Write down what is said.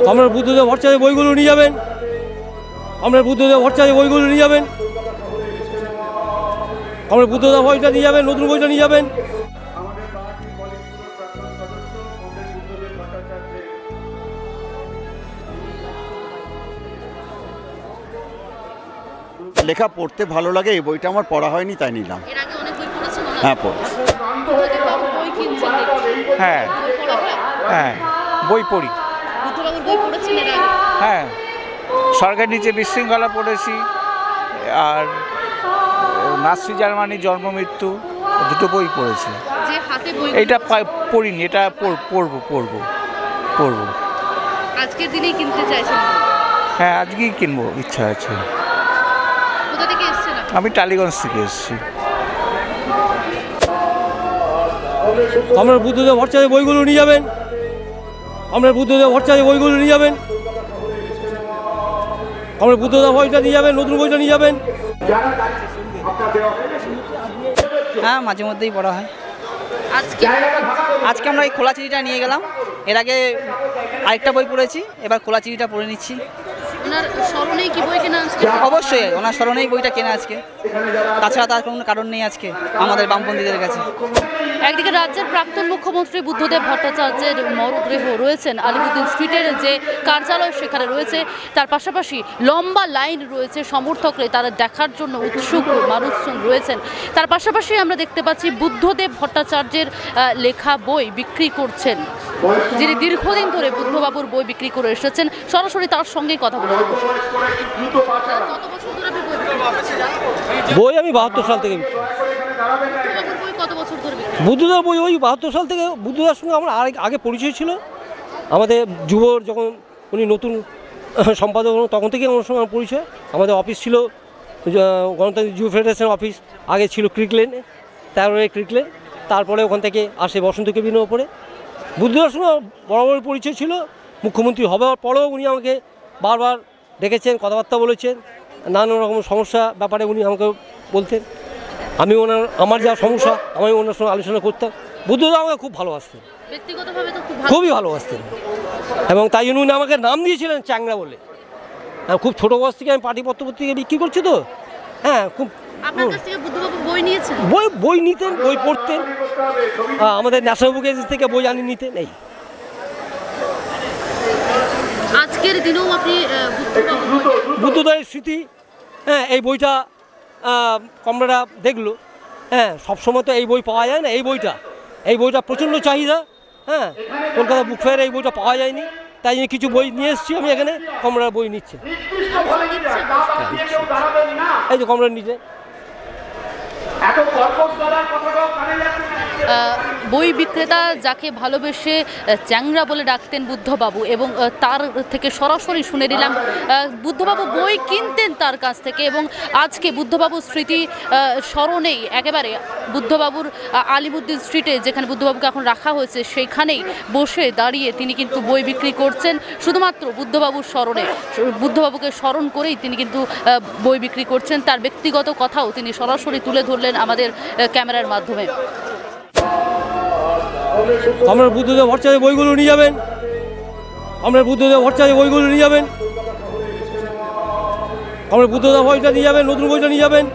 আপনার বুদ্ধদেব ভট্টাচার্য বইগুলো নিয়ে যাবেন। আপনার বুদ্ধদেব ভট্টাচার্য বইগুলো নিয়ে যাবেন। আপনার বুদ্ধদেব বইটা নিয়ে যাবেন, নতুন বইটা নিয়ে যাবেন। লেখা পড়তে ভালো লাগে, এই বইটা আমার পড়া হয়নি তাই নিলাম। হ্যাঁ পড়েছি। হ্যাঁ হ্যাঁ বই পড়ি। হ্যাঁ স্বর্গের নিচে বিশৃঙ্খলা পড়েছি, আর নাৎসি জার্মানির জন্ম মৃত্যু, দুটো বই পড়েছি। এইটা পড়িনি, এটা পড়বো। আজকের দিনেই কিনতে চাইছেন? হ্যাঁ আজকেই কিনবো, ইচ্ছা আছে। কোথা থেকে এসেছেন? আমি টালিগঞ্জ থেকে এসেছি। আপনার বুদ্ধদেব ভট্টাচার্য বইগুলো নিয়ে যাবেন। আপনার বুদ্ধদেব ভট্টাচার্য বইগুলো নিয়ে যাবেন। আপনার বুদ্ধদেব বইটা নিয়ে যাবেন, নতুন বইটা নিয়ে যাবেন। হ্যাঁ মাঝে মধ্যেই পড়া হয়। আজকে আমরা এই খোলা চিঠিটা নিয়ে গেলাম, এর আগে আরেকটা বই পড়েছি, এবার খোলা চিঠিটা পড়ে নিচ্ছি। ওনার স্মরণেই কি বই কেনা আজকে? অবশ্যই ওনার স্মরণেই বইটা কেনা আজকে, তাছাড়া তার কোনো কারণ নেই আজকে আমাদের বামপন্থীদের কাছে। একদিকে রাজ্যের প্রাক্তন মুখ্যমন্ত্রী বুদ্ধদেব ভট্টাচার্যের মরদেহ রয়েছেন আলিমুদ্দিন স্ট্রিটের যে কার্যালয় সেখানে রয়েছে, তার পাশাপাশি লম্বা লাইন রয়েছে, সমর্থকরা তারা দেখার জন্য উৎসুক মানুষজন রয়েছেন। তার পাশাপাশি আমরা দেখতে পাচ্ছি বুদ্ধদেব ভট্টাচার্যের লেখা বই বিক্রি করছেন যিনি দীর্ঘদিন ধরে বুদ্ধবাবুর বই বিক্রি করে এসেছেন। সরাসরি তার সঙ্গেই কথা বলবো। বই আমি 72 সাল থেকে কত বছর ধরে? বুদ্ধদেব বই ওই 72 সাল থেকে। বুদ্ধদেবের সঙ্গে আমার আগে পরিচয় ছিল, আমাদের যুবর যখন উনি নতুন সম্পাদক তখন থেকে আমার সঙ্গে আমার পরিচয়। আমাদের অফিস ছিল গণতান্ত্রিক যুব ফেডারেশন অফিস, আগে ছিল ক্রিকলেনে, তারপরে ক্রিকলেন, তারপরে ওখান থেকে আসে বসন্ত কেবিনের ওপরে। বুদ্ধদেবের সঙ্গে বরাবর পরিচয় ছিল। মুখ্যমন্ত্রী হবার পরেও উনি আমাকে বারবার ডেকেছেন, কথাবার্তা বলেছেন, নানান রকম সমস্যা ব্যাপারে উনি আমাকে বলতেন। আমি আমার যা সমস্যা আমি ওনার সঙ্গে আলোচনা করতাম। বুদ্ধদেব আমাকে খুব ভালোবাসতেন, খুবই ভালোবাসতেন, এবং তাই জন্য উনি আমাকে নাম দিয়েছিলেন চ্যাংরা বলে। খুব ছোটো বয়স থেকে আমি পার্টিপত্র পত্রিকা বিক্রি করছি তো। হ্যাঁ খুব বই নিতেন, বই পড়তেন, আমাদের ন্যাশনাল বুক এজেন্সি থেকে বই আনি নিতেন। এই আজকের দিনেও আপনি বুদ্ধদেবের স্মৃতি, হ্যাঁ এই বইটা কমরেডরা দেখলো। হ্যাঁ সবসময় তো এই বই পাওয়া যায় না, এই বইটা প্রচণ্ড চাহিদা। হ্যাঁ কলকাতা বুক ফেয়ারে এই বইটা পাওয়া যায়নি, তাই জন্য কিছু বই নিয়ে এসেছি আমি এখানে। কমরেডরা বই নিচ্ছে, এই যে কমরেড নিচ্ছে। বই বিক্রেতা যাকে ভালোবেসে চ্যাংরা বলে ডাকতেন বুদ্ধবাবু, এবং তার থেকে সরাসরি শুনে নিলাম বুদ্ধবাবু বই কিনতেন তার কাছ থেকে। এবং আজকে বুদ্ধবাবুর স্মৃতি স্মরণেই একেবারে বুদ্ধবাবুর আলিমুদ্দিন স্ট্রিটে যেখানে বুদ্ধবাবুকে এখন রাখা হয়েছে সেইখানেই বসে দাঁড়িয়ে তিনি কিন্তু বই বিক্রি করছেন শুধুমাত্র বুদ্ধবাবুর স্মরণে। বুদ্ধবাবুকে স্মরণ করেই তিনি কিন্তু বই বিক্রি করছেন। তার ব্যক্তিগত কথাও তিনি সরাসরি তুলে ধরলেন আমাদের ক্যামেরার মাধ্যমে। আপনার বুদ্ধদেব ভট্টাচার্য বইগুলো নিয়ে যাবেন। আপনার বুদ্ধদেব ভট্টাচার্য বইগুলো নিয়ে যাবেন। আপনার বুদ্ধদেব বইটা নিয়ে যাবেন, নতুন বইটা নিয়ে যাবেন।